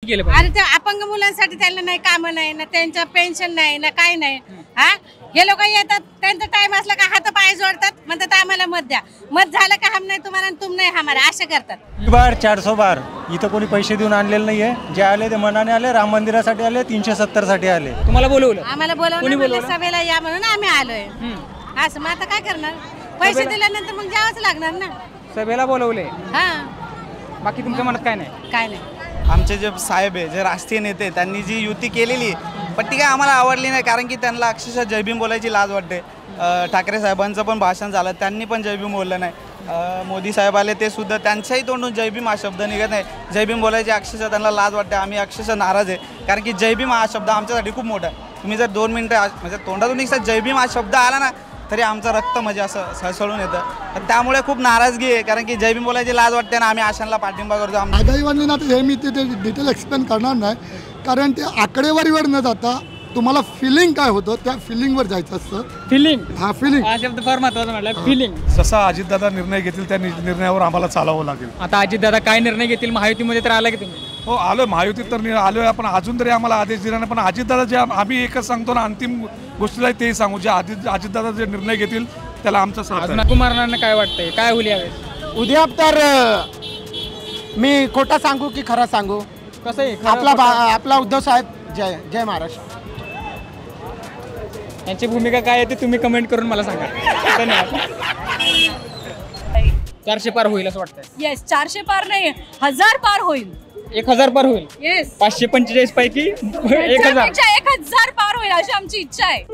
केलं पाहिजे? आणि त्या अपंग मुलांसाठी त्यांना नाही कामं नाही ना, त्यांचं पेन्शन नाही ना, काय नाही. हा, हे लोक येतात, त्यांचा टाइम असला का हात पाय जोडतात, म्हणतात आम्हाला मत द्या. मत झालं का हम नाही तुम्हाला, तुम नाही हमारा, असं करतात. बार 400 बार इथं कोणी पैसे देऊन आणलेले नाहीये. जे आले ते मनाने आले, राम मंदिरासाठी आले, 370 साठी आले. तुम्हाला बोलवलं? आम्हाला बोलवलं सभेला या म्हणून आम्ही आलोय. असं मग आता काय करणार, पैसे दिल्यानंतर मग जावंच लागणार ना. सभेला बोलवले, हा, बाकी तुमच्या मनात काय नाही? काय नाही. आमचे जे साहेब आहे, जे राष्ट्रीय नेते, त्यांनी जी युती केलेली पण ती काय आम्हाला आवडली नाही, कारण की त्यांना अक्षरशः जय भीम बोलायची लाज वाटते. ठाकरे साहेबांचं पण भाषण झालं, त्यांनी पण जय भीम बोललं नाही. मोदी साहेब आले, ते सुद्धा त्यांच्याही तोंडून जय भीम हा शब्द निघत नाही. जय भीम बोलायची अक्षरशः त्यांना लाज वाटते. आम्ही अक्षरशः नाराज आहे, कारण की जय भीम हा शब्द आमच्यासाठी खूप मोठा आहे. तुम्ही जर 2 मिनटं म्हणजे तोंडातून एक जय भीम हा शब्द आला ना, तरी आमचं रक्त म्हणजे असं सळसळून येतं. तर त्यामुळे खूप नाराजगी आहे, कारण की जय भीम बोलायची लाज वाटते ना. आम्ही आशांना पाठिंबा करतो. महागाईवाढली तर हे मी ते डिटेल एक्सप्लेन करणार नाही, कारण ते आकडेवारीवर न जाता तुम्हाला फिलिंग काय होतं त्या फिलिंगवर जायचं असतं. फिलिंग, हा फिलिंग हा शब्द फार महत्वाचा म्हटलं, फिलिंग. जसा अजितदादा निर्णय घेतील त्या निर्णयावर आम्हाला चालावं लागेल. आता अजितदादा काय निर्णय घेतील? महायुतीमध्ये तर आला की तुम्ही? हो, आलो महायुतीत तर आलोय आपण. अजून तरी आम्हाला आदेश दिला नाही, पण अजितदादा जे आम्ही एकच सांगतो ना, अंतिम गोष्टीला तेही सांगू, जे अजितदादा जे निर्णय घेतील त्याला आमचा साथ आहे. कुमारांना काय वाटतंय, काय होईल यावेळेस? उद्या तर मी खोटा सांगू की खरं सांगू? कसं आहे आपला उद्धव साहेब जय जय महाराष्ट्र. यांची भूमिका काय आहे ते तुम्ही कमेंट करून मला सांगा. धन्यवाद. 400 पार होईल असं वाटतंय? येस, 400 पार नाही, 1000 पार होईल. 1000 पार होईल? येस, 545 पैकी 1000. 1000 पार होईल अशी आमची इच्छा आहे.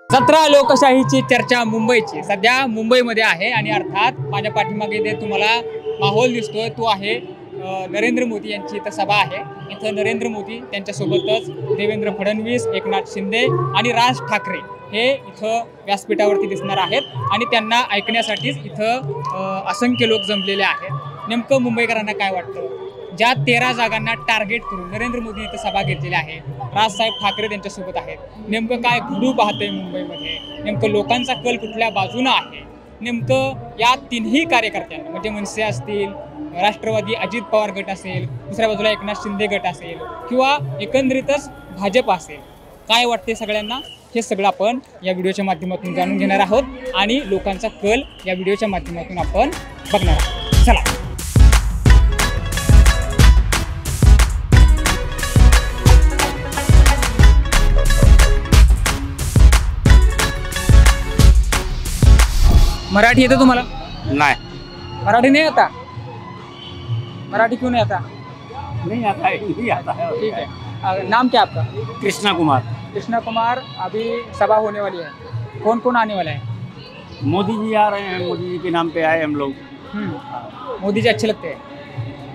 सतरा लोकशाहीची चर्चा मुंबईची सध्या मुंबईमध्ये आहे आणि अर्थात माझ्या पाठीमागे जे तुम्हाला माहोल दिसतोय तो आहे नरेंद्र मोदी यांची इथं सभा आहे. इथं नरेंद्र मोदी त्यांच्यासोबतच देवेंद्र फडणवीस, एकनाथ शिंदे आणि राज ठाकरे हे इथं व्यासपीठावरती दिसणार आहेत आणि त्यांना ऐकण्यासाठीच इथं असंख्य लोक जमलेले आहेत. नेमकं मुंबईकरांना काय वाटतं? ज्या 13 जागांना टार्गेट करून नरेंद्र मोदी इथं सभा घेतलेली आहे, राजसाहेब ठाकरे त्यांच्यासोबत आहेत. नेमकं काय घडू पाहतंय मुंबईमध्ये? नेमकं लोकांचा कल कुठल्या बाजूनं आहे? नेमकं या तिन्ही कार्यकर्त्यांना म्हणजे मनसे असतील, राष्ट्रवादी अजित पवार गट असेल, दुसऱ्या बाजूला एकनाथ शिंदे गट असेल किंवा एकंदरीतच भाजप असेल, काय वाटते सगळ्यांना? हे सगळं आपण या व्हिडिओच्या माध्यमातून जाणून घेणार आहोत आणि लोकांचा कल या व्हिडिओच्या माध्यमातून आपण बघणार आहोत. चला. मराठी येतं तुम्हाला? नाही, मराठी नहीं आता. मराठी क्यों नहीं आता? नहीं आता है, नहीं आता है. ठीक है. नाम क्या आपका? कृष्णा कुमार. कृष्णा कुमार. अभी सभा होने वाली है, कौन कौन आने वाला है? मोदी जी आ रहे हैं, मोदी जी के नाम पे आए हम लोग. मोदी जी अच्छे लगते हैं?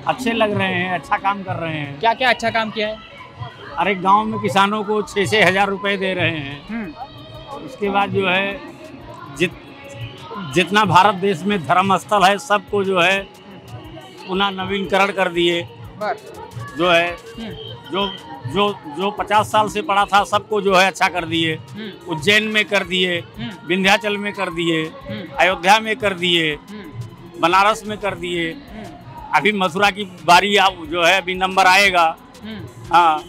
अच्छे लग रहे हैं, अच्छा काम कर रहे हैं. क्या क्या अच्छा काम किया है? अरे गांव में किसानों को 6-6 हज़ार रुपये दे रहे हैं. उसके बाद जो है जितना भारत देश में धर्म स्थल है सबको जो है पुनः नवीनीकरण कर दिए. जो है जो 50 साल से पड़ा था सबको जो है अच्छा कर दिए. उज्जैन में कर दिए, विंध्याचल में कर दिए, अयोध्या में कर दिए, बनारस में कर दिए. अभी मथुरा की बारी जो है अभी नंबर आएगा. हाँ,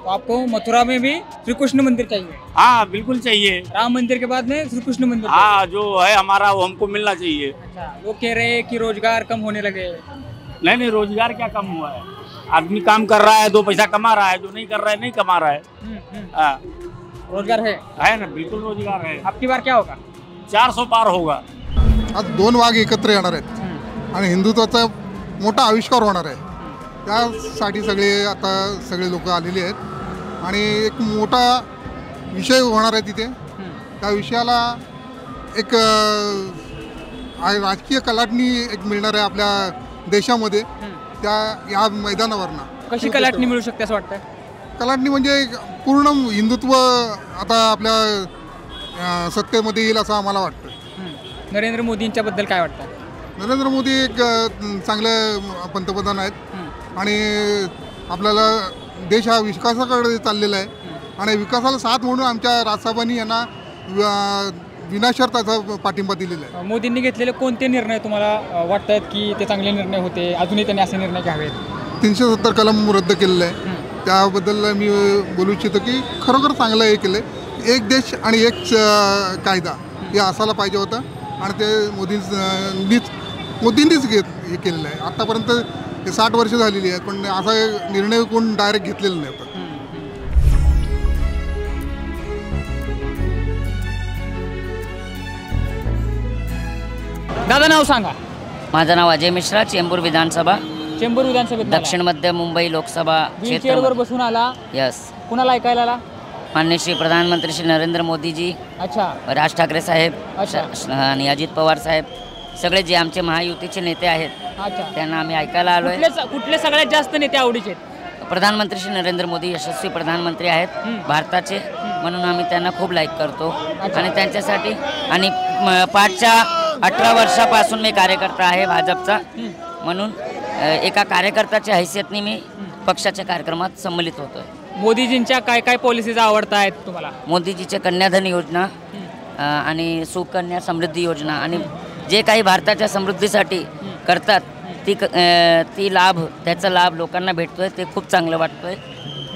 तो आपको मथुरा में भी श्री कृष्ण मंदिर चाहिए? हाँ बिल्कुल चाहिए. राम मंदिर के बाद में श्री कृष्ण मंदिर? हाँ, जो है हमारा वो हमको मिलना चाहिए. अच्छा, लोग कह रहे हैं कि रोजगार कम होने लगे. नहीं, रोजगार क्या कम हुआ है? आदमी काम कर रहा है, 2 पैसा कमा रहा है, जो नहीं कर रहा है नहीं कमा रहा है. हाँ, रोजगार है ना, बिल्कुल रोजगार है. आपकी बार क्या होगा? 400 पार होगा. आज 2 वाघ एकत्र येणार आहेत आणि हिंदुत्वाचा मोठा आविष्कार होणार आहे. त्यासाठी सगळे लोक आलेले आहेत आणि एक मोठा विषय होणार आहे तिथे. त्या विषयाला एक राजकीय कलाटणी एक मिळणार आहे आपल्या देशामध्ये या मैदानावरनं. कशी कलाटणी मिळू शकते असं वाटतं? कलाटणी म्हणजे पूर्ण हिंदुत्व आता आपल्या सत्तेमध्ये येईल असं आम्हाला वाटतं. नरेंद्र मोदींच्याबद्दल काय वाटतं? नरेंद्र मोदी एक चांगले पंतप्रधान आहेत आणि आपल्याला देश हा विकासाकडे चाललेला आहे आणि विकासाला साथ म्हणून आमच्या राजसाहेबांनी यांना विनाशर्त असा पाठिंबा दिलेला आहे. मोदींनी घेतलेले कोणते निर्णय तुम्हाला वाटत आहेत की ते चांगले निर्णय होते, अजूनही त्यांनी असे निर्णय घ्यावेत? 370 कलम रद्द केलेलं आहे, त्याबद्दल मी बोलू इच्छितो की खरोखर चांगलं हे केलं आहे. एक देश आणि एक कायदा हे असायला पाहिजे होतं आणि ते मोदींनीच हे केलेलं आहे. आत्तापर्यंत 60 वर्ष झालेली आहेत पण असा निर्णय कोण डायरेक्ट घेतलेला नाही होता. दादा नाव सांगा. माझं नाव अजय मिश्रा, चेंबूर विधानसभा, चेंबूर विधानसभेत दक्षिण मध्य मुंबई लोकसभा व्हीलचेअरवर बसून आला. यस. कुणाला ऐकायला आला? माननीय श्री प्रधानमंत्री श्री नरेंद्र मोदीजी, अच्छा, राज ठाकरे साहेब अच्छा, आणि अजित पवार साहेब, सगळे जे आमचे महायुतीचे नेते आहेत अच्छा, त्यांना आम्ही ऐकायला आलोय. कुठले सगळ्यात जास्त नेते आवडीचे? प्रधानमंत्री श्री नरेंद्र मोदी यशस्वी प्रधानमंत्री आहेत भारताचे, म्हणून आम्ही त्यांना खूप लाईक करतो आणि त्यांच्यासाठी आणि 18 वर्षापासून मी कार्यकर्ता आहे भाजपचा, म्हणून एका कार्यकर्त्याच्या हैसियतने मी पक्षाच्या कार्यक्रमात सम्मिलित होतोय. मोदीजींच्या काय काय पॉलिसीज आवडत आहेत तुम्हाला? मोदीजीचे कन्याधन योजना आणि सुकन्या समृद्धी योजना आणि जे काही भारताच्या समृद्धीसाठी करतात त्याचा लाभ लोकांना भेटतोय, ते खूप चांगलं वाटतोय.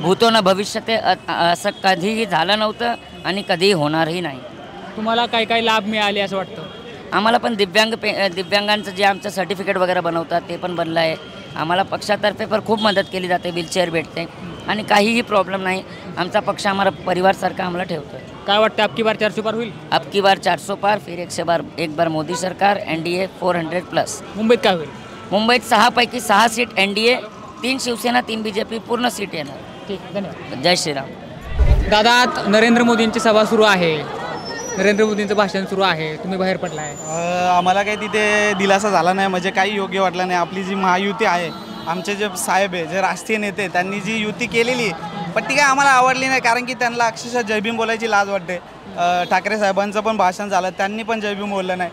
भूतो न भविष्य ते असं कधीही झालं नव्हतं आणि कधीही होणारही नाही. तुम्हाला काय काय लाभ मिळाले असं वाटतं? आम्हाला पण दिव्यांगांचं जे आमचं सर्टिफिकेट वगैरे बनवतात ते पण बनलं आहे. आम्हाला पक्षातर्फे पण खूप मदत केली जाते, व्हीलचेअर भेटते आणि काहीही प्रॉब्लेम नाही. आमचा पक्ष आम्हाला परिवारसारखा आम्हाला ठेवतो. काय वाटतं अबकी बार 400 पार होईल? अबकी बार 400 पार, फिर एक बार मोदी सरकार, NDA 400+. मुंबईत काय होईल? मुंबईत 6 पैकी 6 सीट NDA, 3 शिवसेना, 3 BJP, पूर्ण सीट येणार. ठीक, धन्यवाद. जय श्रीराम. दादा, नरेंद्र मोदींची सभा सुरू आहे, नरेंद्र मोदींचं भाषण सुरू आहे, तुम्ही बाहेर पडलाय. आम्हाला काही तिथे दिलासा झाला नाही, म्हणजे काही योग्य वाटलं नाही. आपली जी महायुती आहे, आमचे जे साहेब आहे, जे राष्ट्रीय नेते, त्यांनी जी युती केलेली पण ती काय आम्हाला आवडली नाही, कारण की त्यांना अक्षरशः जयभीम बोलायची लाज वाटते. ठाकरे साहेबांचं पण भाषण झालं, त्यांनी पण जयभीम बोललं नाही.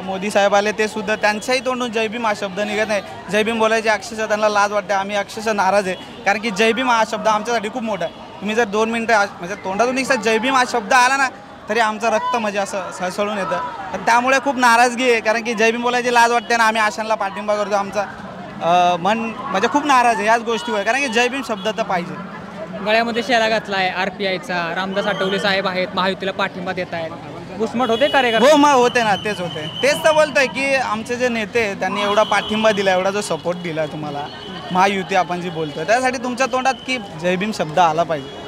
मोदी साहेब आले, ते सुद्धा त्यांच्याही तोंडून जयभीम हा शब्द निघत नाही. जयभीम बोलायची अक्षरशः त्यांना लाज वाटते. आम्ही अक्षरशः नाराज आहे, कारण की जयभीम हा शब्द आमच्यासाठी खूप मोठा आहे. तुम्ही जर 2 मिनटं म्हणजे तोंडातून एक जयभीम हा शब्द आला ना, तरी आमचं रक्त म्हणजे असं सळसळून येतं. तर त्यामुळे खूप नाराजगी आहे, कारण की जयभीम बोलायची लाज वाटते ना. आम्ही आशांना पाठिंबा करतो. आमचा मन म्हणजे खूप नाराज आहे याच गोष्टीवर, कारण की जयभीम शब्द तर पाहिजे. गळ्यामध्ये शेला घातला आहे RPIचा. रामदास आठवले साहेब आहेत, महायुतीला पाठिंबा देत आहेत. घुसमट होते कार्यकर्ते? हो, मग होते ना, तेच होते. तेच तर बोलतोय की आमचे जे नेते त्यांनी एवढा पाठिंबा दिला, एवढा जो सपोर्ट दिला तुम्हाला, महायुती आपण जी बोलतोय, त्यासाठी तुमच्या तोंडात की जयभीम शब्द आला पाहिजे.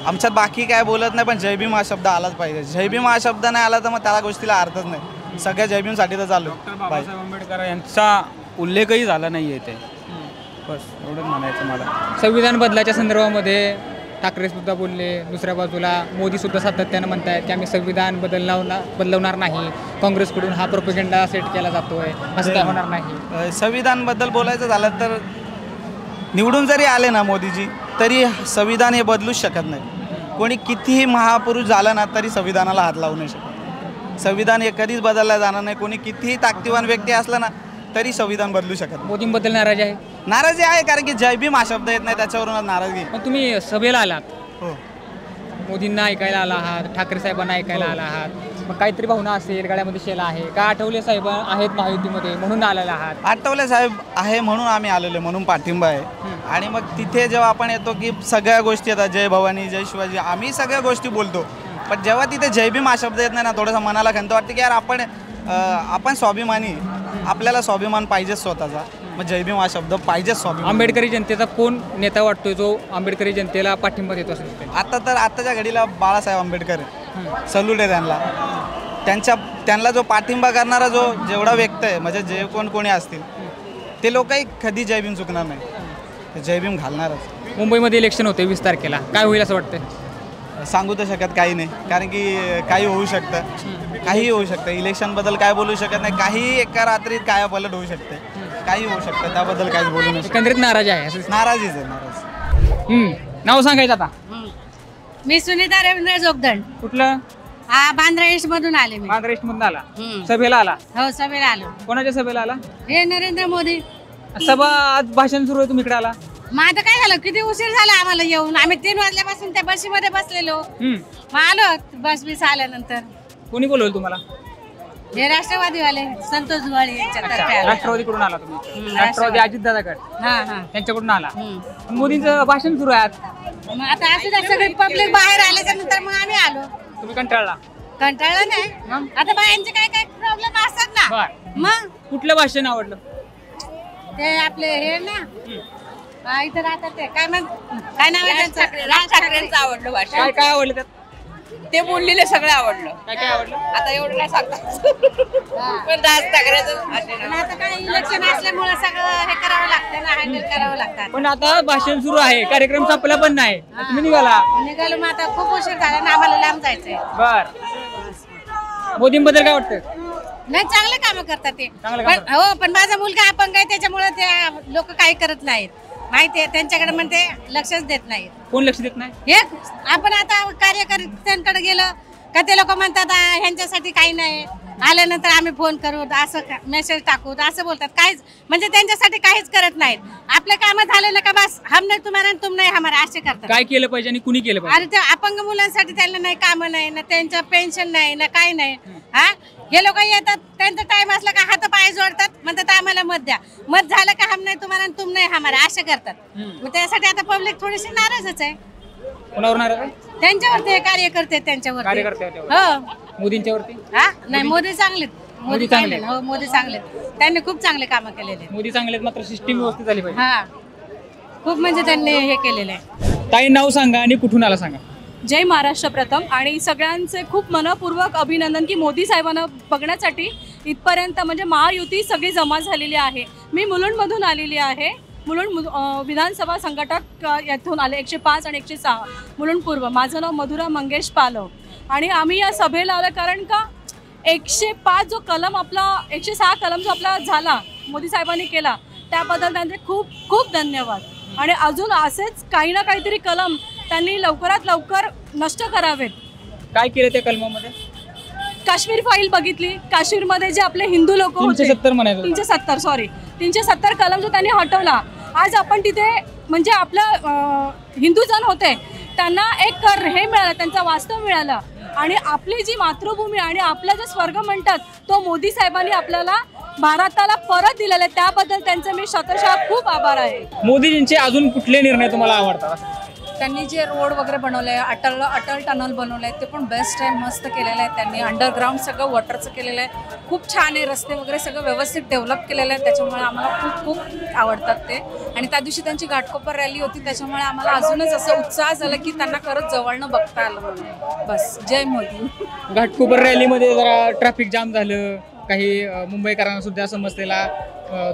आमच्यात बाकी काय बोलत नाही, पण जयभीम हा शब्द आलाच पाहिजे. जयभीम हा शब्द नाही आला तर मग त्याला गोष्टीला अर्थच नाही. सगळ्या जयभीमसाठी तर चालू. बाबासाहेब आंबेडकर यांचा उल्लेखही झाला नाही आहे, ते बस एवढंच म्हणायचं मला. संविधान बदलाच्या संदर्भामध्ये ठाकरे सुद्धा बोलले, दुसऱ्या बाजूला मोदी सुद्धा सातत्यानं म्हणतायत की आम्ही संविधान बदलवणार नाही. काँग्रेसकडून हा प्रोपेगेंडा सेट केला जातोय, असं काय होणार नाही. संविधानबद्दल बोलायचं झालं तर निवडून जरी आले ना मोदीजी, तरी संविधान हे बदलूच शकत नाही. कोणी कितीही महापुरुष झाला ना, तरी संविधानाला हात लावू नाही शकत. संविधान हे कधीच बदललं जाणार नाही. कोणी कितीही ताकदीवान व्यक्ती असला ना, तरी संविधान बदलू शकत. मोदींबद्दल नाराजी आहे? नाराजी आहे, कारण की जयभीम हा शब्द येत नाही, त्याच्यावरूनच नाराजगी. पण तुम्ही सभेला आलात, हो, मोदींना ऐकायला आला आहात, ठाकरे साहेबांना ऐकायला आला आहात, मग काहीतरी भावना असेल, गळ्यामध्ये शेला आहे का? आठवले साहेब आहेत महायुतीमध्ये म्हणून आलेला आहात? आठवले साहेब आहे म्हणून आम्ही आलेलो, म्हणून पाठिंबा आहे. आणि मग तिथे जेव्हा आपण येतो की सगळ्या गोष्टी येतात, जय भवानी, जय शिवाजी, आम्ही सगळ्या गोष्टी बोलतो. पण जेव्हा तिथे जयभीम हा शब्द येत नाही ना, थोडंसं मनाला खंत वाटते की यार आपण स्वाभिमानी, आपल्याला स्वाभिमान पाहिजेच स्वतःचा. मग जयभीम हा शब्द पाहिजेच स्वाभिमान. आंबेडकरी जनतेचा कोण नेता वाटतोय जो आंबेडकरी जनतेला पाठिंबा देतो असेल? आत्ताच्या घडीला बाळासाहेब आंबेडकर सल्यूट आहे त्यांना. त्यांना जो पाठिंबा करणारा जेवढा व्यक्त आहे, म्हणजे जे कोणी असतील ते लोकही कधी जयभीम चुकणार नाही. तर जय भीम घालणारच. मुंबईमध्ये इलेक्शन होते 20 तारखेला, काय होईल असं वाटतं? सांगू तर शकत काही नाही, कारण की काही होऊ शकतं, काही होऊ शकतं. इलेक्शनबद्दल काय बोलू शकत नाही, काही एका रात्रीत काय पलट होऊ शकते, काही होऊ शकतं, त्याबद्दल काहीच बोलू नाही. एकंदरीत नाराज आहे असं? नाराजीच आहे, नाराज. नाव सांगायचं आता. मी सुनीता रवींद्र जोगदंड. कुठलं? हा बांद्रा ईस्ट मधून आले मी. बांद्रा ईस्ट मधून आला, सभेला आला? हो सभेला आलो. कोणाच्या सभेला आला? हे नरेंद्र मोदी सभा. आज भाषण सुरू आहे, तुम्ही इकडे आला? मग आता काय झालं, किती उशीर झाला आम्हाला येऊन. आम्ही 3 वाजल्यापासून त्या बसीमध्ये बसलेलो. मग आलो बस बीस आल्यानंतर. कोणी बोलवलं तुम्हाला? हे राष्ट्रवादीवाले संतोष जुवाळे यांच्यातर्फे आलो. राष्ट्रवादीकडून आला तुम्ही? राष्ट्रवादी अजितदादाकडे त्यांच्याकडून आला. मोदींचं भाषण सुरू आहे आज. मग आता असं सगळे पब्लिक बाहेर आल्याच्या नंतर मग आम्ही आलो. तुम्ही कंटाळला? कंटाळलं नाही, आता बायांचे काय काय प्रॉब्लेम असतात ना. मग कुठलं भाषण आवडलं? ते आपले हे ना इथं राहतात ते काय नाव आहे त्यांचं? राज ठाकरेंचं आवडलं भाषण. काय काय आवडलं त्यात? ते बोललेले सगळं आवडलं. काय काय आवडलं? आता एवढं नाही सांगतात, पण राज ठाकरेंचं भाषण. आता काय इलेक्शन असल्यामुळे सगळं हे करावं लागतं ना, हँडल करावं लागतं. पण आता भाषण सुरू आहे, कार्यक्रम संपला पण नाही, तुम्ही निघाला? निघालो. मग आता खूप उशीर झाला ना, आम्हाला लांब जायचंय. बर. मोदींबद्दल काय वाटतं? नाही, चांगले काम करतात ते. हो, पण माझा मुलगा अपंग आहे, त्याच्यामुळे ते लोक काही करत नाहीत. माहितीये, त्यांच्याकडे म्हणते लक्षच देत नाहीत. कोण लक्ष देत नाही? हे आपण आता कार्यकर्त्यांकडे गेलं का ते लोक म्हणतात ह्यांच्यासाठी काही नाही, आल्यानंतर आम्ही फोन करू, असं मेसेज टाकू, असं बोलतात. काहीच म्हणजे त्यांच्यासाठी काहीच करत नाहीत. आपले काम झाले ना का बस, हम नाही तुम्हाला तुम नाही हमारा, असे करतात. काय केलं पाहिजे आणि कुणी केलं पाहिजे? अरे ते अपंग मुलांसाठी त्यांना नाही काम नाही ना, त्यांचं पेन्शन नाही ना, काही नाही. हे लोक येतात, त्यांचा टाइम असला का हात पाय जोडतात, म्हणतात आम्हाला मत द्या. मत झालं का हम नाही तुम्हाला तुम नाही हमारा, असे करतात. मग त्यासाठी आता पब्लिक थोडीशी नाराजच आहे. कोणावर नाराज आहे? त्यांच्यावरती हे कार्यकर्ते, त्यांच्यावरती. कार्यकर्ते हो. मोदींच्यावरती? नाही, मोदी चांगलेत. मोदी चांगले. हो, मोदी चांगलेत. त्यांनी खूप चांगले काम केलेले. मोदी चांगलेत, मात्र सिस्टीम व्यवस्थित झाली पाहिजे. हा, खूप म्हणजे त्यांनी हे केलेलं आहे. ताई नाव सांगा आणि कुठून आला सांगा. जय महाराष्ट्र प्रथम. आणि सगळ्यांचे खूप मनपूर्वक अभिनंदन की मोदी साहेबांना बघण्यासाठी इथपर्यंत म्हणजे महायुती सगळी जमा झालेली आहे. मी मुलुंडमधून आलेली आहे. मुलुंड विधानसभा संघटक यातून आले, 105 आणि 106 मुलुंड पूर्व. माझं नाव मधुरा मंगेश पालव. आणि आम्ही या सभेला आलं कारण का 105 जो कलम आपला, 106 कलम जो आपला झाला मोदी साहेबांनी केला, त्याबद्दल त्यांचे खूप खूप धन्यवाद. आणि अजून असेच काही ना काहीतरी कलम त्यांनी लवकरात लवकर नष्ट करावेत. काय केलं त्या कलमामध्ये? काश्मीर फाईल बघितली. काश्मीरमध्ये जे आपले हिंदू लोक होते, 370 कलम जो त्यांनी हटवला. आज आपण तिथे म्हणजे आपलं हिंदू जण होते, त्यांना एक हे मिळालं, त्यांचा वास्तव मिळाला. आणि आपली जी मातृभूमी आणि आपला जो स्वर्ग म्हणतात, तो मोदी साहेबांनी आपल्याला भारताला परत दिलेला आहे. त्याबद्दल त्यांचे मी शतशः खूप आभार आहे. मोदीजींचे अजून कुठले निर्णय तुम्हाला आवडतात? त्यांनी जे रोड वगैरे बनवले आहे, अटल टनल बनवलं आहे, ते पण बेस्ट आहे, मस्त केलेलं आहे त्यांनी. अंडरग्राऊंड सगळं वॉटरचं केलेलं आहे, खूप छान आहे. रस्ते वगैरे सगळं व्यवस्थित डेव्हलप केलेलं आहे, त्याच्यामुळे आम्हाला खूप खूप आवडतात ते. आणि त्या दिवशी त्यांची घाटकोपर रॅली होती, त्याच्यामुळे आम्हाला अजूनच असं उत्साह झाला की त्यांना खरंच जवळनं बघता आलं म्हणून. बस, जय मोदी. घाटकोपर रॅलीमध्ये जरा ट्रॅफिक जाम झालं, काही मुंबईकरांना सुद्धा समस्येला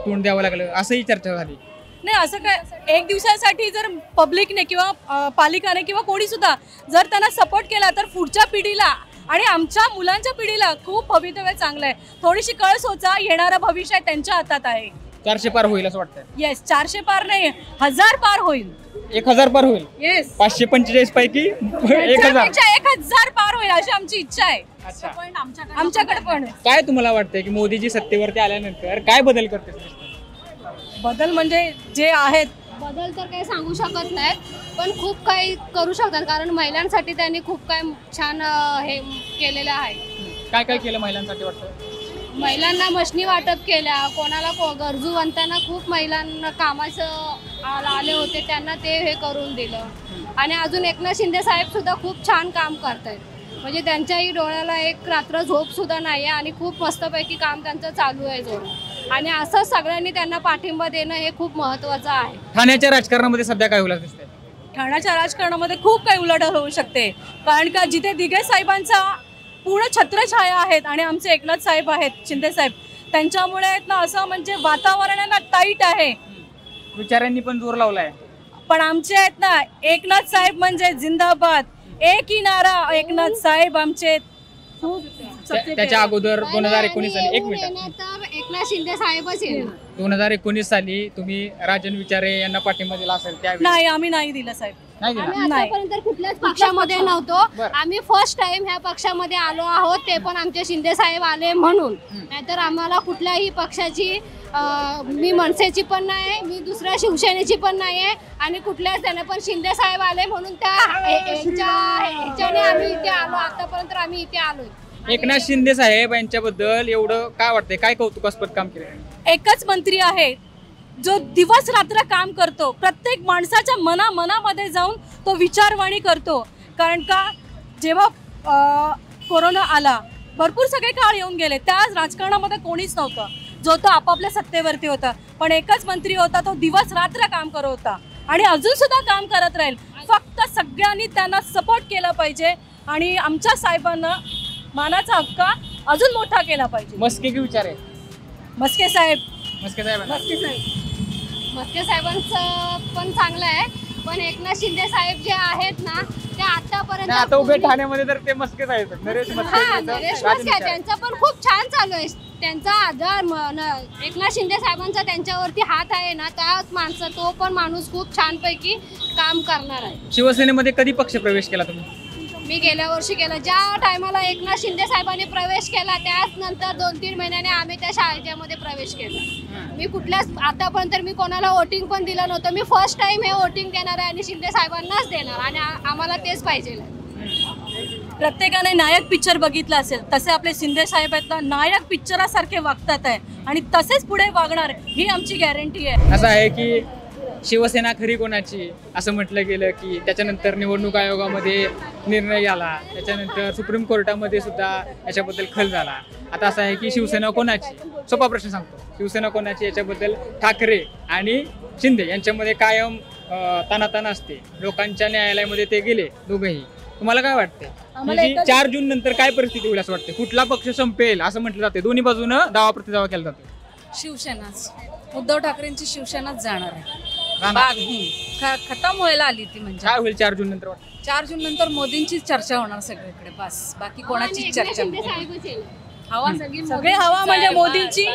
तोंड द्यावं लागलं, असंही चर्चा झाली. नाही, असं काय, एक दिवसासाठी जर पब्लिकने किंवा पालिकाने किंवा कोणी सुद्धा जर त्यांना सपोर्ट केला तर पुढच्या पिढीला आणि आमच्या मुलांच्या पिढीला खूप भवितव्य चांगलं आहे. थोडीशी कळ सोचा, येणारं भविष्य त्यांच्या हातात आहे. 400 पार होईल असं वाटतं? येस, 400 पार नाही, 1000 पार होईल. 1000 पार होईल? येस. 545 पैकी 1000 पार होईल अशी आमची इच्छा आहे. आमच्याकडे पण. काय तुम्हाला वाटतंय की मोदीजी सत्तेवरती आल्यानंतर काय बदल करते? बदल म्हणजे जे आहेत, बदल तर काही सांगू शकत नाहीत, पण खूप काही करू शकतात. कारण महिलांसाठी त्यांनी खूप काही छान हे केलेलं आहे. काय काय केलं महिलांसाठी वाटतं? महिलांना मशनी वाटप केल्या, कोणाला गरजूवंतांना खूप महिलांना कामाचं आले होते, त्यांना ते हे करून दिलं. आणि अजून एकनाथ शिंदे साहेब सुद्धा खूप छान काम करतायत. म्हणजे त्यांच्याही डोळ्याला एक रात्र झोप सुद्धा नाही आहे आणि खूप मस्तपैकी काम त्यांचं चालू आहे जोर. आणि असं सगळ्यांनी त्यांना पाठिंबा देणं हे खूप महत्त्वाचं आहे. ठाण्याच्या राजकारणामध्ये सध्या काय होईल दिसतंय? ठाण्याच्या राजकारणामध्ये खूप काही उलाढाल होऊ शकते. कारण का जिथे दिघे साहेबांचा पूर्ण छत्रछाया आहेत आणि आमचे एकनाथ साहेब आहेत, शिंदे साहेब, त्यांच्यामुळे ना असं म्हणजे वातावरणाला टाईट आहे. विचारांनी पण जोर लावलाय. पण आमचे आहेत ना एकनाथ साहेब म्हणजे जिंदाबाद, एक ही नारा एकनाथ साहेब आमचे. त्याच्या अगोदर 2019 साली, एक मिनिट, एकनाथ शिंदे साहेबच येणार. 2019 साली तुम्ही राजन विचारे यांना पाठिंबा दिला असेल त्यावेळी? नाही, आम्ही नाही दिला साहेब. आम्ही आतापर्यंत कुठल्याच पक्षामध्ये नव्हतो. आम्ही फर्स्ट टाइम ह्या पक्षामध्ये आलो आहोत, ते पण आमचे शिंदे साहेब आले म्हणून. नाहीतर आम्हाला कुठल्याही पक्षाची, मी मनसेची पण नाही, मी दुसऱ्या शिवसेनेची पण नाही आहे आणि कुठल्याच त्याने, पण शिंदे साहेब आले म्हणून त्या ह्याच्याने आम्ही इथे आलो. आतापर्यंत आम्ही इथे आलोय. एकनाथ शिंदे साहेब यांच्याबद्दल एवढं काय वाटतंय, काय कौतुकास्पद काम केलं? एकच मंत्री आहे जो दिवस रात्र काम करतो, प्रत्येक माणसाच्या मनामध्ये जाऊन तो विचारवाणी करतो. कारण का जेव्हा कोरोना आला, भरपूर सगळे काळ येऊन गेले, त्या राजकारणामध्ये कोणीच नव्हतं, जो तो आपापल्या सत्तेवरती होता. पण एकच मंत्री होता, तो दिवस रात्र काम करत होता आणि अजून सुद्धा काम करत राहील. फक्त सगळ्यांनी त्यांना सपोर्ट केला पाहिजे आणि आमच्या साहेबांना मानाचा हक्क अजून मोठा केला पाहिजे. मस्के की विचार आहे? मस्के साहेब. मस्के साहेबांचं पण चांगलं आहे, पण एकनाथ शिंदे साहेब जे आहेत ना ते आतापर्यंत, आता उभे ठाण्यामध्ये तर ते मस्के साहेब, नरेश मस्के, त्यांचं पण खूप छान चालू आहे. त्यांचा एकनाथ शिंदे साहेबांचा त्यांच्यावरती हात आहे ना, त्याच माणसं, तो पण माणूस खूप छानपैकी काम करणार आहे. शिवसेनेमध्ये कधी पक्ष प्रवेश केला तुम्ही? मी गेल्या वर्षी केलं. ज्या टायमाला एकनाथ शिंदे साहेबांनी प्रवेश केला त्याच नंतर 2-3 महिन्याने आम्ही त्या शाळेमध्ये प्रवेश केला. मी कुठल्याच आतापर्यंत मी कोणाला वोटिंग पण दिलं नव्हतं. मी फर्स्ट टाइम हे वोटिंग देणार आहे आणि शिंदे साहेबांनाच देणार आणि आम्हाला तेच पाहिजे. प्रत्येकाने नायक पिक्चर बघितला असेल, तसे आपले शिंदे साहेब आहेत ना, नायक पिक्चरासारखे वागतात आहे आणि तसेच पुढे वागणार, ही आमची गॅरंटी आहे. असं आहे की शिवसेना खरी कोणाची असं म्हटलं गेलं की त्याच्यानंतर निवडणूक आयोगामध्ये निर्णय आला, त्याच्यानंतर सुप्रीम कोर्टामध्ये सुद्धा याच्याबद्दल खल झाला. आता असं आहे की शिवसेना कोणाची? सोपा प्रश्न सांगतो, शिवसेना कोणाची याच्याबद्दल ठाकरे आणि शिंदे यांच्यामध्ये कायम ताणाताण असते. लोकांच्या न्यायालयामध्ये ते गेले दोघंही. तुम्हाला काय वाटतंय 4 जून नंतर काय परिस्थिती होईल असं वाटतं? कुठला पक्ष संपेल असं म्हटलं जाते? दोन्ही बाजूनं दावा प्रतिदावा केला जातो. शिवसेनाच, उद्धव ठाकरेंची शिवसेनाच जाणार आहे. खतम व्हायला आली ती. म्हणजे काय होईल 4 जून नंतर? 4 जून नंतर मोदींचीच चर्चा होणार सगळीकडे, बस बाकी कोणाचीच चर्चा नाही. हवा सगळे हवा म्हणजे मोदींची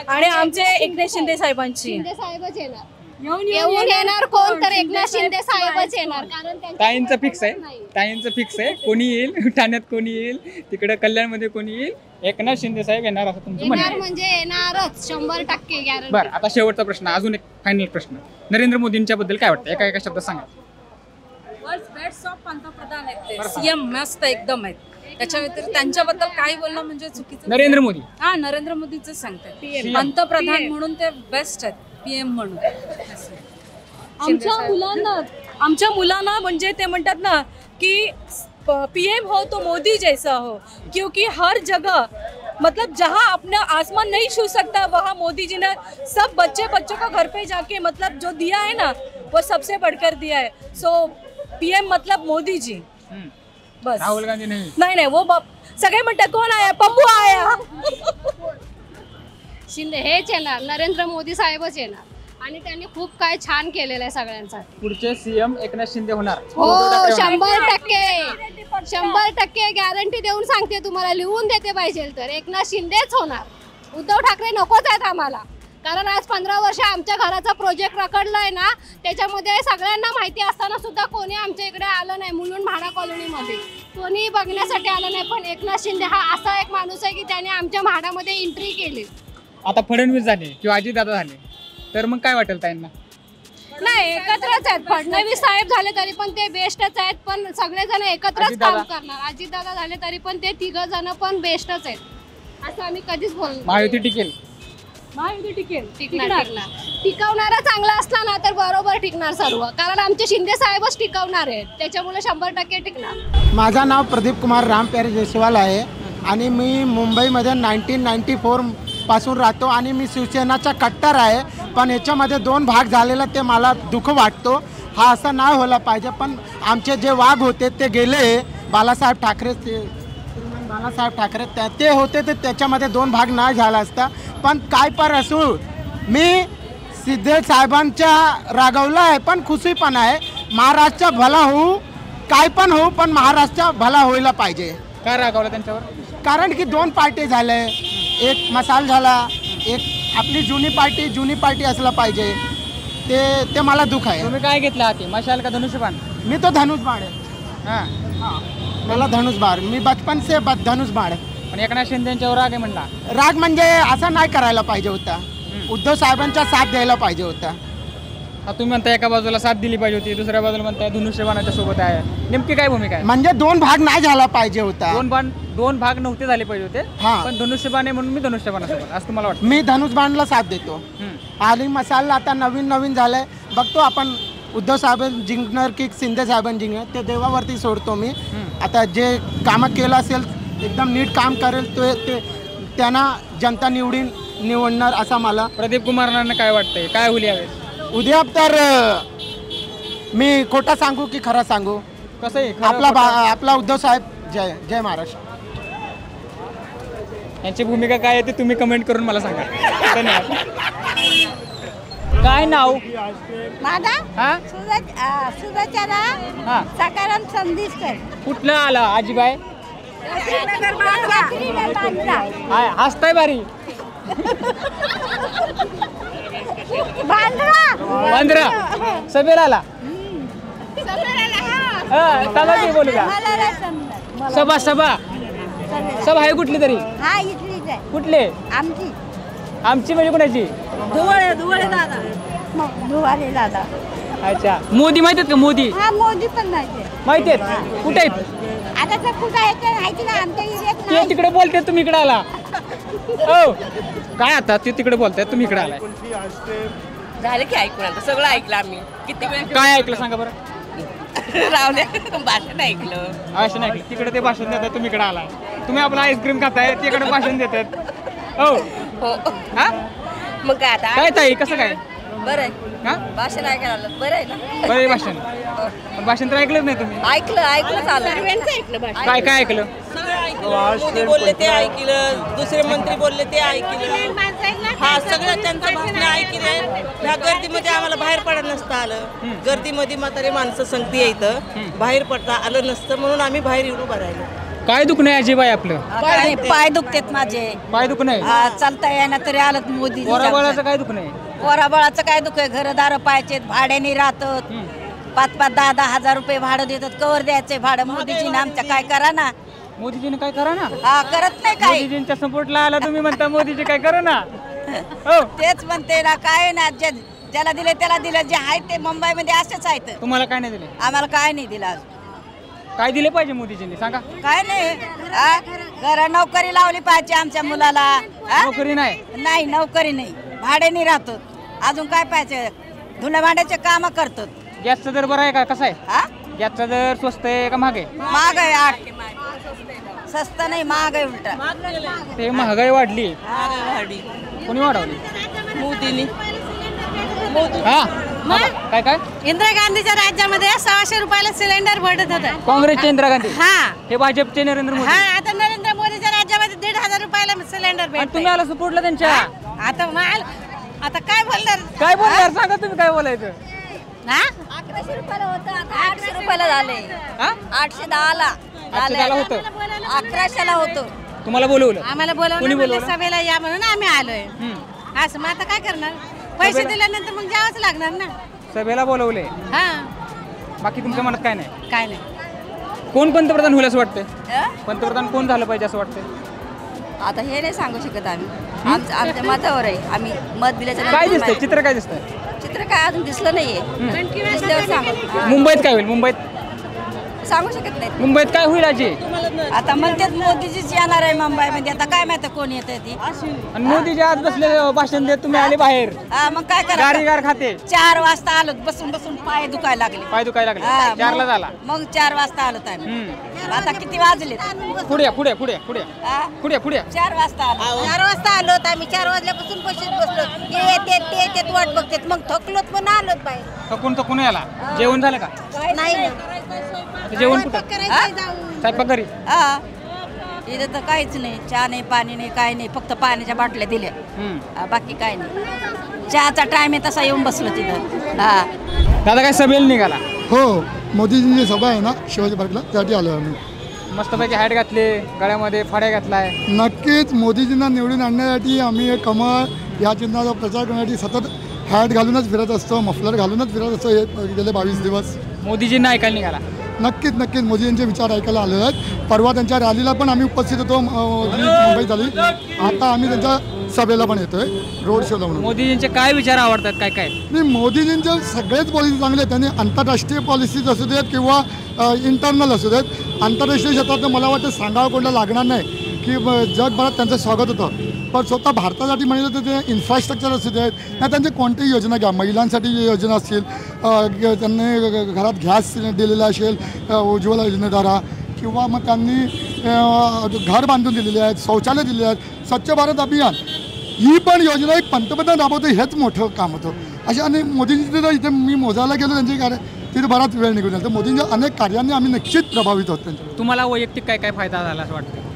आणि आमचे एकनाथ शिंदे साहेबांची. शिंदे साहेबच येणार, येऊन येणार कोण तर एकनाथ शिंदे साहेबच येणार. कारण ताईंचं फिक्स आहे, ताईंचं फिक्स आहे. कोणी येईल ठाण्यात, कोणी येईल तिकडे, कल्याणमध्ये कोणी येईल, एकनाथ शिंदे साहेब येणार असं तुमचं म्हणणं आहे? म्हणजे येणारच 100% गॅरंटी. बरं, आता शेवटचा प्रश्न, अजून एक फायनल प्रश्न. नरेंद्र मोदींच्या बद्दल काय वाटतं? एका शब्दात सांगा. पंतप्रधान आहेत ते, सीएम मस्त एकदम आहेत. त्याच्या व्यतिरिक्त त्यांच्याबद्दल काही बोलणं म्हणजे चुकीचं. नरेंद्र मोदी, हा नरेंद्र मोदीच सांगतात. पंतप्रधान म्हणून ते बेस्ट आहेत, पीएम म्हणून. आमच्या मुलांना म्हणजे ते म्हणतात ना की पीएम हो तो मोदी जैसा हो, क्योंकि हर जगह मतलब जहाँ अपना आसमान नहीं छू सकता वहाँ मोदी जी ने सब बच्चों को घर पे जाके मतलब जो दिया है ना वो सबसे बढ़कर दिया है. सो पीएम मतलब मोदी जी, बस. राहुल गांधी नाही? नाही, वो सगळे म्हणतात कोण आया, पप्पू आया. शिंदे हेच येणार, नरेंद्र मोदी साहेबच येणार आणि त्यांनी खूप काय छान केलेलं आहे सगळ्यांसाठी. पुढचे सीएम एकनाथ शिंदे होणार? हो, 100% गॅरंटी देऊन सांगते तुम्हाला, लिहून देते पाहिजे तर एकनाथ शिंदेच होणार. उद्धव ठाकरे नकोच आहेत आम्हाला. कारण आज 15 वर्ष आमच्या घराचा प्रोजेक्ट रखडलाय ना, त्याच्यामध्ये सगळ्यांना माहिती असताना सुद्धा कोणी आमच्या इकडे आलं नाही. मुलुंड म्हाडा कॉलनीमध्ये कोणी बघण्यासाठी आलं नाही. पण एकनाथ शिंदे हा असा एक माणूस आहे की त्याने आमच्या म्हाडामध्ये एंट्री केली. आता फडणवीस झाले किंवा अजितदादा झाले तर मग काय वाटेल ताईंना? नाही, एकत्रच आहेत. फडणवीस साहेब झाले तरी पण ते बेस्टच आहेत, पण सगळेजण एकत्रच काम करणार. अजितदादा झाले तरी पण ते 3 जण पण बेस्टच आहेत असं आम्ही कधीच बोललो. महायुती टिकेल? महायुती टिकेल, टिकवणारा चांगला असला ना तर बरोबर टिकणार सर्व. कारण आमचे शिंदे साहेबच टिकवणार आहेत, त्याच्यामुळे 100% टिकणार. माझं नाव प्रदीप कुमार रामप्यारे जयस्वाल आहे आणि मी मुंबईमध्ये 1994 पासून राहतो आणि मी शिवसेनाचा कट्टर आहे. पण याच्यामध्ये 2 भाग झालेला ते मला दुःख वाटतो. हा असं नाही व्हायला पाहिजे. पण आमचे जे वाघ होते ते गेले, बाळासाहेब ठाकरे ते होते, तर त्याच्यामध्ये 2 भाग नाही झाला असता. पण काय पर असू, मी सिद्धे साहेबांच्या रागवला आहे, पण खुशी पण आहे. महाराष्ट्र भला होऊ, काय पण होऊ, पण महाराष्ट्र भला व्हायला पाहिजे. काय रागावलं त्यांच्यावर? कारण की 2 पार्टी झाले, एक मसाल झाला, एक आपली जुनी पार्टी असला पाहिजे. ते मला दुःख आहे. तुम्ही काय घेतलं हाती, मशाल का धनुष्यबाण? मी तो धनुष्यबाण आहे. हां, मला धनुष्यबाण, मी बचपन से धनुष्यबाण आहे. पण एकनाथ शिंदेच्यावर राग आहे म्हणला. राग म्हणजे असं नाही करायला पाहिजे होता. उद्धव साहेबांचा साथ द्यायला पाहिजे होता. तुम्ही म्हणता एका बाजूला साथ दिली पाहिजे होती, दुसऱ्या बाजूला म्हणताय धनुष्यबाणाच्या सोबत आहे. नेमकी काय भूमिका आहे? म्हणजे 2 भाग नाही झाला पाहिजे होता. 2 भाग नव्हते झाले पाहिजे होते. हां. पण धनुष्यबाण आहे म्हणून मी धनुष्यबाणासोबत असं तुम्हाला वाटतं? मी धनुष्यबाणला साथ देतो. आणि मसाला आता नवीन झालंय, बघतो आपण उद्धव साहेब जिंकणार की शिंदे साहेबांनी जिंकणार ते देवावरती सोडतो मी. आता जे कामं केलं असेल, एकदम नीट काम करेल ते त्यांना जनता निवडणार असा मला. प्रदीप कुमारांना काय वाटतंय, काय होईल यावेळेस? उद्या तर मी खोटा सांगू की खरं सांगू? कसं आहे? आपला उद्धव साहेब जय महाराष्ट्र. यांची भूमिका काय आहे ते तुम्ही कमेंट करून मला सांगा. धन्यवाद. काय नाव? माझा सुजाता सकाराम संदेशकर. कुठलं आला आजीबाई? हसताय बारी. बांद्रा सभेला आला. बोलू का? सभा आहे कुठली तरी? कुठले? आमची म्हणजे कोणाची? धुवाळे दादा. अच्छा, मोदी माहिती आहेत का? मोदी मोदी पण माहिती आहेत. कुठे आहेत? आता तर कुठं आहे ना, आमच्या एरियात ते तिकडे बोलते, तुम्ही इकडे आला. हो काय आता ते तिकडे बोलताय, तुम्ही इकडे आलाय. झालं की ऐकून, आता सगळं ऐकलं आम्ही. किती वेळ काय ऐकलं सांगा बरं? रावल्या भाषण ऐकलं. भाषण ऐकलं. तिकडे ते भाषण देतात, तुम्ही इकडे आलाय. तुम्ही आपला आईस्क्रीम खाताय, तिकडे भाषण देतात. हो हो. हा मग काय आता? काय ताई, कसं काय? बरं आहे. भाषण ऐकायला आलं, बरं आहे ना? बरं आहे भाषण. भाषण तर ऐकलंच नाही तुम्ही? ऐकलं चाललं. काय ऐकलं? मोदी बोलले ते ऐकलं, दुसरे मंत्री बोलले ते ऐकलं. हा सगळं त्यांचं भाषण ऐकले. ह्या गर्दीमध्ये आम्हाला बाहेर पडायला नसतं आलं. गर्दीमध्ये म्हातारे माणसं संगती येतं, बाहेर पडता आलं नसतं, म्हणून आम्ही बाहेर येऊन उभं राहिलो. काय दुख नाही अजिबाई आपलं? पाय दुखतेत माझे. पाय दुख नाही? चालता येईना तरी आलं मोदी. पोराबाळाचं काय दुख नाही? पोराबाळाचं काय दुख आहे? घरदार पाहायचे, भाड्याने राहतात. 5-5, 10-10 हजार रुपये भाडं देतात. कवर द्यायचे भाडं? मोदीजीने आमच्या काय करा ना. मोदीजीने काय करा ना? हा, करत नाही काय. मोदीजींच्या सपोर्टला आला तुम्ही म्हणता मोदीजी काय करा ना? हो तेच म्हणते ना. काय ना, ज्याला दिले त्याला दिलं. जे आहे ते मुंबईमध्ये असेच आहेत. तुम्हाला काय नाही दिले? आम्हाला काय नाही दिलं. काय दिले पाहिजे मोदीजींनी सांगा? काय नाही. घर नोकरी लावली पाहिजे आमच्या मुलाला. नोकरी नाही? नाही, नोकरी नाही. भाड्याने राहतो. अजून काय पाहिजे? धुण्या भांड्याचे काम करतो. गॅसचा दर बरा आहे का? कसा आहे गॅसचा दर? स्वस्त आहे का महाग आहे? महाग आहे. 8 स्वस्त नाही, महाग आहे उलटा. ते महागाई वाढली. कोणी वाढवली? मोदींनी. हा काय काय? इंदिरा गांधीच्या राज्यामध्ये 600 रुपयाला सिलेंडर भेटत होतं. काँग्रेसचे इंदिरा गांधी? हा. हे भाजपचे नरेंद्र मोदी? हा. आता नरेंद्र मोदीच्या राज्यामध्ये 1,500 रुपयाला सिलेंडर भेटत. तुम्ही आला सपोर्टला त्यांच्या? आता काय बोलणार? काय बोलणार सांगा तुम्ही, काय बोलायचं? 1100 रुपयाला होतं, आता 800 रुपयाला झाले. 810ला होतं. 1100ला होतं. तुम्हाला बोलवलं? आम्हाला बोलवलं सभेला या म्हणून आम्ही आलोय. असं मग आता काय करणार? पैसे दिल्यानंतर मग जावंच लागणार ना. सभेला बोलवले? हा. बाकी तुमच्या मनात काय नाही? काय नाही. कोण पंतप्रधान होईल असं वाटतंय? पंतप्रधान कोण झालं पाहिजे असं वाटतंय? आता हे नाही सांगू शकत आम्ही. आमच्या मतावर आहे. आम्ही मत दिल्याचं. काय दिसतंय? चित्र काय दिसतंय? चित्र काय अजून दिसलं नाहीये. दिसल्यावर सांगू. मुंबईत काय होईल? मुंबईत सांगू शकत नाही. मुंबईत काय होईल आजी? आता म्हणतात मोदीजीच येणार आहे मुंबईमध्ये. आता काय माहिती कोण येते ती. आणि मोदीजी आज बसले भाषण देत, तुम्ही आले बाहेर. मग काय करा? गार खाते. 4 वाजता आलो. बसून बसून पाय दुखायला लागले. पाय दुखायला लागले. 4ला झाला. मग 4 वाजता आलो आम्ही. आता किती वाजले? पुढे 4 वाजता आलो. 4 वाजता आलो. आम्ही 4 वाजल्यापासून बसून बसलो. ते वाट बघतात. मग थकलोत पण आलोत बाहेर. थकून याला. जेवण झालं का? नाही. जेवण कुठं? स्वयंपाक घरी. इथं तर काहीच नाही, चहा नाही, पाणी नाही, काही नाही, फक्त पाण्याच्या बाटल्या दिल्या, बाकी काय नाही. चहाचा टाइम आहे तसा येऊन बसलो तिथं. हा दादा काय सभेला निघाला? हो, मोदीजींची सभा आहे ना शिवाजी पार्कला, त्यासाठी आलो आम्ही. मस्तपैकी हॅट घातले, गळ्यामध्ये फाड्या घातलाय. नक्कीच मोदीजींना निवडून आणण्यासाठी आम्ही एक कमळ या चिन्हाचा प्रचार करण्यासाठी सतत हॅट घालूनच फिरत असतो, मफलर घालूनच फिरत असतो हे गेले 22 दिवस. मोदीजींना ऐकायला निघाला? नक्कीच मोदीजींचे विचार ऐकायला आले आहेत. परवा त्यांच्या रॅलीला पण आम्ही उपस्थित होतो, मुंबईत झाली. आता आम्ही त्यांच्या सभेला पण येतोय, रोड शोला म्हणून. मोदीजींचे काय विचार आवडतात? काय काय नाही, मोदीजींचे सगळेच पॉलिसी चांगले आहेत. त्यांनी आंतरराष्ट्रीय पॉलिसीज असू देत किंवा इंटरनल असू देत, आंतरराष्ट्रीय क्षेत्रात मला वाटतं सांगावं कोणाला लागणार नाही की जगभरात त्यांचं स्वागत होतं. पण स्वतः भारतासाठी म्हणलं तर ते इन्फ्रास्ट्रक्चर असू देत नाही, त्यांची कोणतीही योजना घ्या, महिलांसाठी योजना असतील, त्यांनी घरात गॅस दिलेला असेल उज्ज्वला योजनेद्वारा, किंवा मग त्यांनी घर बांधून दिलेले आहेत, शौचालय दिलेले आहेत, स्वच्छ भारत अभियान ही पण योजना एक पंतप्रधान राबवतो, हेच मोठं काम होतं. अशा अनेक मोदींची तर इथे मी मोजायला गेलो त्यांचे कार्य, तिथे बराच वेळ निघून जातो. मोदींच्या अनेक कार्यांनी आम्ही निश्चित प्रभावित होतो त्यांच्या. तुम्हाला वैयक्तिक काय काय फायदा झाला असं वाटतं?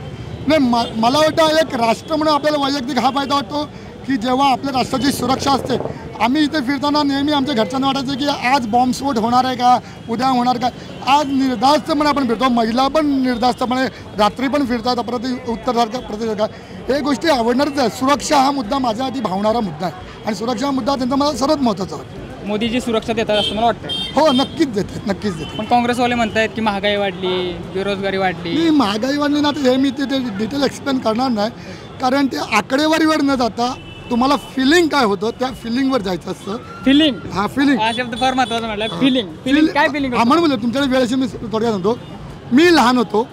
नाही, मला वाटतं एक राष्ट्र म्हणून आपल्याला वैयक्तिक हा फायदा वाटतो की जेव्हा आपल्या राष्ट्राची सुरक्षा असते. आम्ही इथे फिरताना नेहमी आमच्या घरच्यांना वाटायचं की आज बॉम्बस्फोट होणार आहे का, उद्या होणार का. आज निर्धास्तपणे आपण फिरतो, महिला पण निर्धास्तपणे रात्री पण फिरतात, परत उत्तरसारखा प्रत्येक हे गोष्टी आवडणारच आहे. सुरक्षा हा मुद्दा माझ्यासाठी भावणारा मुद्दा आहे आणि सुरक्षा हा मुद्दा त्यांचा मला सर्वात महत्त्वाचा वाटतो. मोदीजी सुरक्षा देतात असं मला वाटतं? हो, नक्कीच देतात, नक्कीच देतात. पण काँग्रेसवाले म्हणतायत की महागाई वाढली, बेरोजगारी वाढली. महागाई वाढली ना, तर हे मी ते डिटेल एक्सप्लेन करणार नाही, कारण ते आकडेवारीवर न जाता तुम्हाला फिलिंग काय होतं त्या फिलिंगवर जायचं असतं. फिलिंग? हा, फिलिंग हा शब्द फार महत्त्वाचा म्हटलं. फिलिंग काय फिलिंग? म्हणून बोलतो तुमच्याकडे वेळेशी मी थोडक्यात सांगतो. मी लहान होतो,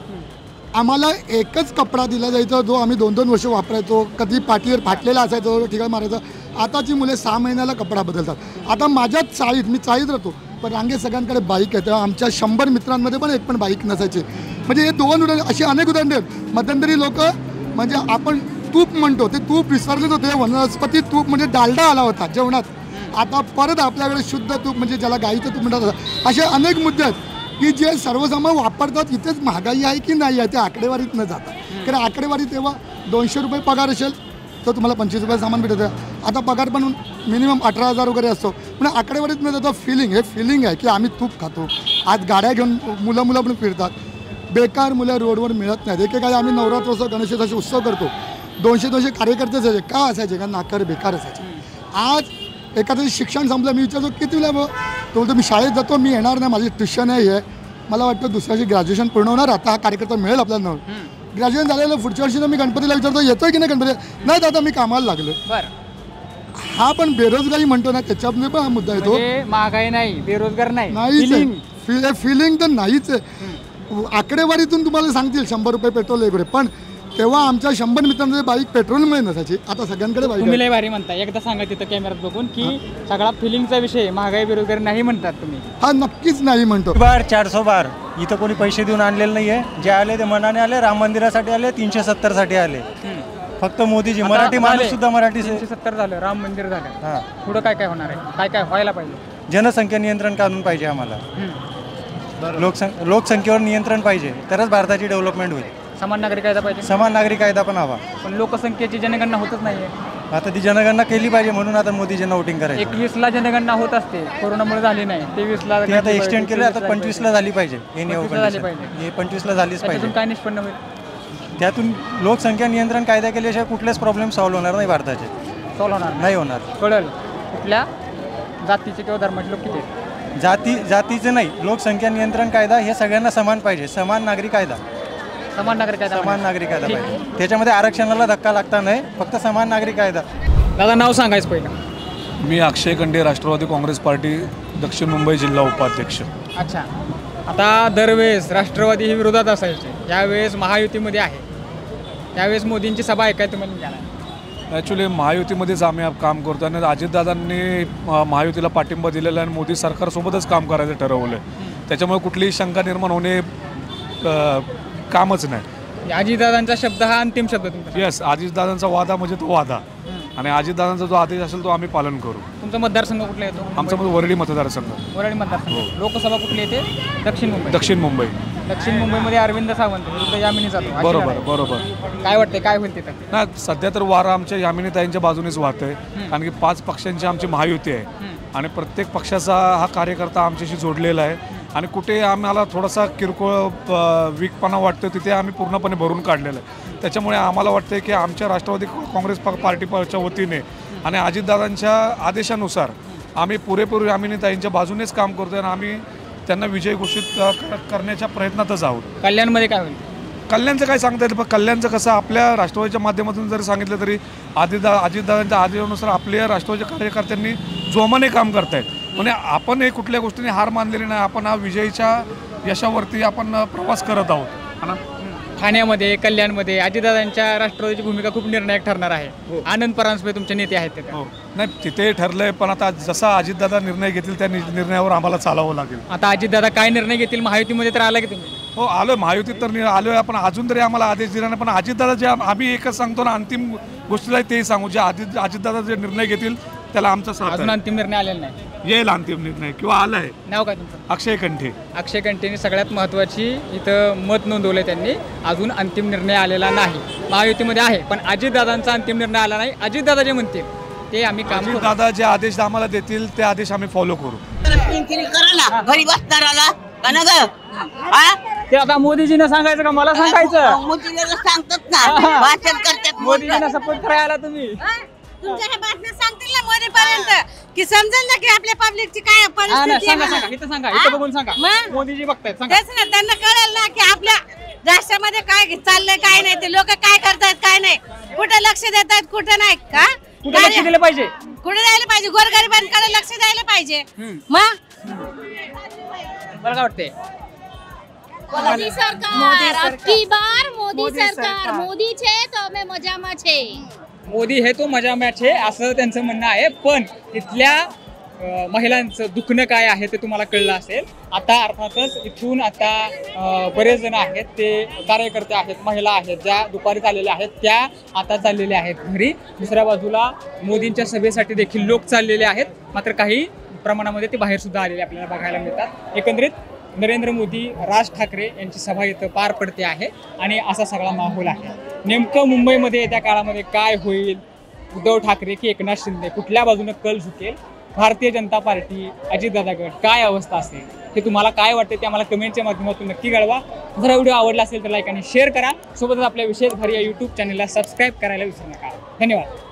आम्हाला एकच कपडा दिला जायचा जो आम्ही 2-2 वर्ष वापरायचो, कधी पाठीवर फाटलेला असायचो, ठिकाण मारायचं. आताची मुले 6 महिन्याला कपडा बदलतात. आता माझ्याच चाळीत, मी चाळीत राहतो, पण रांगे सगळ्यांकडे बाईक आहे. तेव्हा आमच्या 100 मित्रांमध्ये पण एक पण बाईक नसायची. म्हणजे हे 2 उदाहरण, अशी अनेक उदाहरणे आहेत. मध्यंतरी लोक म्हणजे आपण तूप म्हणतो, ते तूप विसरलेच होते. वनस्पती तूप म्हणजे डालडा आला होता जेवणात. आता परत आपल्याकडे शुद्ध तूप म्हणजे ज्याला गाईचं तूप म्हणतात. असे अनेक मुद्दे आहेत की जे सर्वसामान्य वापरतात. इथेच महागाई आहे की नाही आहे ते आकडेवारीत न जातात. कारण आकडेवारी तेव्हा 200 रुपये पगार असेल तर तुम्हाला 25 रुपये सामान भेटतं. आता पगार पण मिनिमम 18,000 वगैरे असतो. पण आकडेवारीत न जाता फिलिंग, हे फिलिंग आहे की आम्ही तूप खातो. आज गाड्या घेऊन मुलं पण फिरतात. बेकार मुलं रोडवर मिळत नाहीत. एकेकाळी आम्ही नवरात्रोत्सव, गणेशोत्सव उत्सव करतो, 200-200 कार्यकर्ते असायचे. का असायचे? कारण नाकार बेकार असायचे. आज एखादं शिक्षण संपलं, मी विचारतो कितीला मग, तो बोलतो मी शाळेत जातो, मी येणार नाही, माझी ट्युशन आहे. मला वाटतं दुसऱ्याची ग्रॅज्युएशन पूर्ण होणार, आता हा कार्यकर्ता मिळेल आपल्याला. ग्रॅज्युएशन झालेलं पुढच्या वर्षी मी गणपतीला विचारतो येतोय की नाही गणपती, नाही दादा मी कामाला लागलो. हा पण बेरोजगारी म्हणतो ना, त्याच्यामध्ये पण हा मुद्दा येतो. महागाई नाही, बेरोजगार नाही, फिलिंग तर नाहीच आहे. आकडेवारीतून तुम्हाला सांगतील 100 रुपये पेट्रोल वगैरे, पण तेव्हा आमच्या 100 मित्रांमध्ये बाईक पेट्रोलमुळे नसायची. आता सगळ्यांकडे बाईक. तुम्ही लय भारी म्हणता. एकदा सांगा तिथं कॅमेऱ्यात बघून की सगळा फिलिंगचा विषय, महागाई बेरोजगारी नाही म्हणतात तुम्ही. हा, नक्कीच नाही म्हणतो. 400 बार इथं कोणी पैसे देऊन आणलेले नाही आहे. जे आले ते मनाने आले, राम मंदिरासाठी आले, 370 साठी आले. फक्त मोदीजी, मराठी माणूस सुद्धा मराठी. 370 झालं, राम मंदिर झालं. हां, पुढं काय काय होणार आहे? काय काय व्हायला पाहिजे? जनसंख्या नियंत्रण कानून पाहिजे आम्हाला. लोकसंख्येवर नियंत्रण पाहिजे, तरच भारताची डेव्हलपमेंट होईल. समान नागरिक कायदा पाहिजे. समान नागरिक कायदा पण हवा. पण लोकसंख्येची जनगणना होतच नाहीये. आता ती जनगणना केली पाहिजे, म्हणून आता मोदीजींना वोटिंग करायचं. 21ला जनगणना होत असते, कोरोनामुळे झाली नाही. 23ला ती आता एक्सटेंड केली, आता 25ला झाली पाहिजे. हे 25ला झालीच पाहिजे. काय निष्पन्न होईल? त्यातून लोकसंख्या नियंत्रण कायदा केल्याशिवाय कुठलेच प्रॉब्लेम सॉल्व्ह होणार नाही भारताचे. सॉल्व्ह होणार नाही होणार. कळेल कुठल्या जातीचे किंवा धर्माचे लोक किती आहेत. जातीचं नाही, लोकसंख्या नियंत्रण कायदा हे सगळ्यांना समान पाहिजे. समान नागरिक कायदा. समान नागरिक कायदा पाहिजे. त्याच्यामध्ये आरक्षणाला धक्का लागता नाही, फक्त समान नागरिक कायदा. दादा नाव सांगायचं पहिलं. मी अक्षय कंडे, राष्ट्रवादी काँग्रेस पार्टी दक्षिण मुंबई जिल्हा उपाध्यक्ष. अच्छा, आता दरवेळेस राष्ट्रवादी ही विरोधात असायचे, यावेळेस महायुतीमध्ये आहे. त्यावेळेस मोदींची सभा आहे काय तुम्हाला निघाला? ॲक्च्युली महायुतीमध्येच आम्ही काम करतो आणि अजितदादांनी महायुतीला पाठिंबा दिलेला आहे आणि मोदी सरकारसोबतच काम करायचं ठरवलं आहे. त्याच्यामुळे कुठलीही शंका निर्माण होणे कामच नाही. अजितदादांचा शब्द हा अंतिम शब्द तुमचा? येस, अजितदादांचा वादा म्हणजे तो वादा, आणि अजितदादांचा जो आदेश असेल तो आम्ही पालन करू. तुमचा मतदारसंघ कुठला येतो? आमचा वरळी मतदारसंघ. वरळी मतदारसंघ. लोकसभा कुठली येते? दक्षिण मुंबई. दक्षिण मुंबई. दक्षिण मुंबईमध्ये अरविंद सावंत विरुद्ध यामिनी जाधव अशी बरोबर लढाई. बरोबर. काय वाटतंय काय होईल तिथं? ना सध्या तर वारा आमच्या यामिनीताईंच्या बाजूनेच वाहत आहे, कारण की 5 पक्षांची आमची महायुती आहे आणि प्रत्येक पक्षाचा हा कार्यकर्ता आमच्याशी जोडलेला आहे आणि कुठे आम्हाला थोडासा किरकोळ वीकपणा वाटतो तिथे आम्ही पूर्णपणे भरून काढलेलं आहे. त्याच्यामुळे आम्हाला वाटतं की आमच्या राष्ट्रवादी काँग्रेस पार्टीच्या वतीने आणि अजितदादांच्या आदेशानुसार आम्ही पुरेपूर यामिनीताईंच्या बाजूनेच काम करतो आणि आम्ही त्यांना विजय घोषित करण्याच्या प्रयत्नातच आहोत. कल्याणमध्ये काय होईल? कल्याणचं काय सांगता येतं, पण कल्याणचं कसं आपल्या राष्ट्रवादीच्या माध्यमातून जरी सांगितलं तरी अजितदादांच्या आदेशानुसार आपल्या राष्ट्रवादीच्या कार्यकर्त्यांनी जोमाने काम करतायत. म्हणजे आपण हे कुठल्या गोष्टीने हार मानलेली नाही, आपण हा विजयीच्या यशावरती आपण प्रवास करत आहोत. ठाण्यामध्ये कल्याणमध्ये अजितदादांच्या राष्ट्रवादीची भूमिका खूप निर्णायक ठरणार आहे. आनंद परांजपे तुमचे नेते आहेत तिथे. नाही तिथे ठरलंय, पण आता जसा अजितदादा निर्णय घेतील त्या निर्णयावर आम्हाला चालावं लागेल. आता अजितदादा काय निर्णय घेतील? महायुतीमध्ये तर आला की तुम्ही? हो आलोय, महायुतीत तर आलोय आपण. अजून तरी आम्हाला आदेश दिला नाही, पण अजितदादा जे आम्ही एकच सांगतो ना, अंतिम गोष्टीला तेही सांगू, जे अजितदादा जे निर्णय घेतील त्याला आमचा साथ. अजून अंतिम निर्णय आलेला नाही? येईल अंतिम निर्णय किंवा आलाय. नाव काय तुमचं? अक्षय कंठे. अक्षय कंठेने सगळ्यात महत्त्वाची इथं मत नोंदवलं त्यांनी. अजून अंतिम निर्णय आलेला नाही. महायुतीमध्ये आहे पण अजितदादांचा अंतिम निर्णय आला नाही. अजितदादा जे म्हणतील ते आम्ही काम करू. दादा जे आदेश आम्हाला देतील ते आदेश आम्ही फॉलो करू. घरी बसणाराला ते आता मोदीजींना सांगायचं का मला सांगायचं? मोदीला सांगतात ना, भाषण करतात. मोदीजींना सपोर्ट करायला तुम्ही तुमच्या ह्या बातम्या सांगतील ना मोदीपर्यंत की समजेल ना की आपल्या पब्लिकची काय परिस्थिती सांगा आहे. सांगा इथं सांगा, इथं बघून सांगा. मग? मोदीजी बघतायत सांगा. तेच ना, त्यांना कळेल ना की आपल्या राष्ट्रामध्ये काय चाललंय काय नाही, ते लोक काय करतायत काय नाही, कुठे लक्ष देत आहेत कुठे नाही. का कुठे लक्ष दिलं पाहिजे? कुठे द्यायला पाहिजे? गोरगरिबांकडे लक्ष द्यायला पाहिजे. मग मला काय वाटतंय? मोदी सरकार अबकी बार मोदी सरकार मोदी छे तो અમે મજામાં છે. मोदी हे तो मजाમાં છે असं त्यांचं म्हणणं आहे. पण इथल्या महिलांचं दुखणं काय आहे ते तुम्हाला कळलं असेल. आता अर्थातच इथून आता बरेच जण आहेत, ते कार्यकर्ते आहेत, महिला आहेत, ज्या दुपारी चाललेल्या आहेत त्या आता चाललेल्या आहेत घरी. दुसऱ्या बाजूला मोदींच्या सभेसाठी देखील लोक चाललेले आहेत, मात्र काही प्रमाणामध्ये ते बाहेर सुद्धा आलेले आपल्याला बघायला मिळतात. एकंदरीत नरेंद्र मोदी, राज ठाकरे यांची सभा इथं पार पडते आहे आणि असा सगळा माहोल आहे. नेमकं मुंबईमध्ये येत्या काळामध्ये काय होईल? उद्धव ठाकरे की एकनाथ शिंदे, कुठल्या बाजूने कल झुकेल? भारतीय जनता पार्टी, अजितदादा गट, काय अवस्था असेल हे तुम्हाला काय वाटते ते आम्हाला कमेंटच्या माध्यमातून नक्की कळवा. जर व्हिडिओ आवडला असेल तर लाईक आणि शेअर करा. सोबतच आपल्या विशेष भारी या यूट्यूब चॅनलला सबस्क्राईब करायला विसरू नका. धन्यवाद.